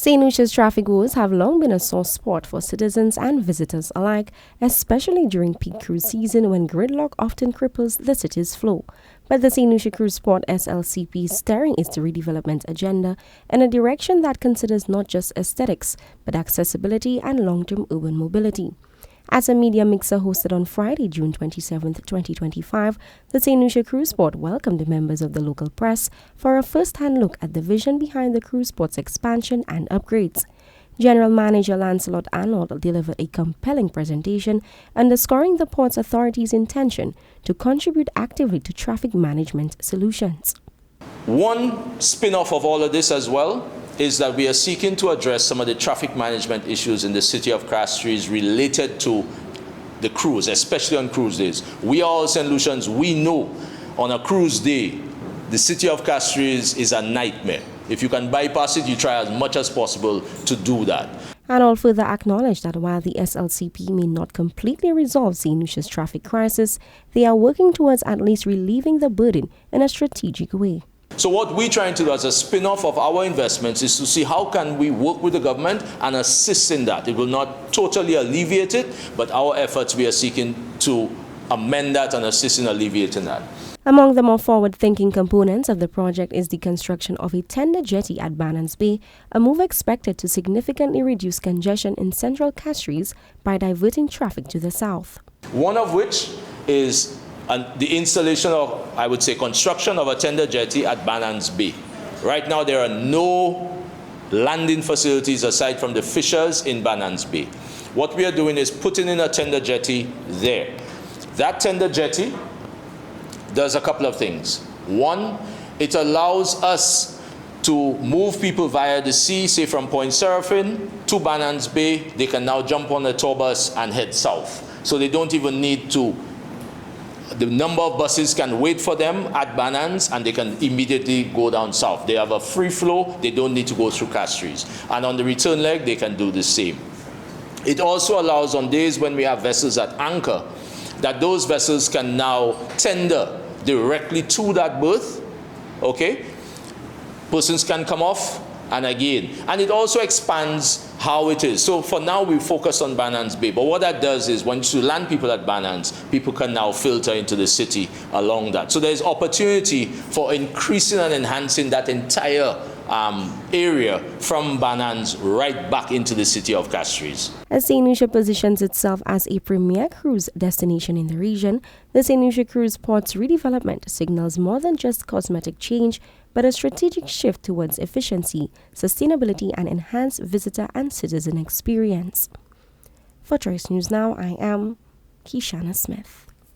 Saint Lucia's traffic woes have long been a sore spot for citizens and visitors alike, especially during peak cruise season when gridlock often cripples the city's flow. But the Saint Lucia Cruise Port Slcp is steering its redevelopment agenda in a direction that considers not just aesthetics, but accessibility and long-term urban mobility. As a media mixer hosted on Friday, June 27, 2025, the Saint Lucia Cruise Port welcomed members of the local press for a first-hand look at the vision behind the cruise port's expansion and upgrades. General Manager Lancelot Arnold delivered a compelling presentation underscoring the port's authority's intention to contribute actively to traffic management solutions. One spin-off of all of this as well is that we are seeking to address some of the traffic management issues in the city of Castries related to the cruise, especially on cruise days. We are all St. Lucians, we know on a cruise day, the city of Castries is a nightmare. If you can bypass it, you try as much as possible to do that. Arnold further acknowledged that while the Slcp may not completely resolve St. Lucia's traffic crisis, they are working towards at least relieving the burden in a strategic way. So what we're trying to do as a spin-off of our investments is to see how can we work with the government and assist in that. It will not totally alleviate it, but our efforts, we are seeking to amend that and assist in alleviating that. Among the more forward-thinking components of the project is the construction of a tender jetty at Bannans Bay, a move expected to significantly reduce congestion in central Castries by diverting traffic to the south. One of which is the installation of, I would say, construction of a tender jetty at Bannans Bay. Right now, there are no landing facilities aside from the fishers in Bannans Bay. What we are doing is putting in a tender jetty there. That tender jetty does a couple of things. One, it allows us to move people via the sea, say from Point Seraphim to Bannans Bay. They can now jump on a tour bus and head south. So they don't even need to. The number of buses can wait for them at Bannans and they can immediately go down south. They have a free flow, they don't need to go through Castries. And on the return leg, they can do the same. It also allows on days when we have vessels at anchor, that those vessels can now tender directly to that berth, okay? Persons can come off and again. And it also expands how it is. So for now, we focus on Bannans Bay. But what that does is once you land people at Bannans, people can now filter into the city along that. So there's opportunity for increasing and enhancing that entire area from Bannans right back into the city of Castries. As Saint Lucia positions itself as a premier cruise destination in the region, the Saint Lucia Cruise Port's redevelopment signals more than just cosmetic change, but a strategic shift towards efficiency, sustainability, and enhanced visitor and citizen experience. For Choice News Now, I am Kishana Smith.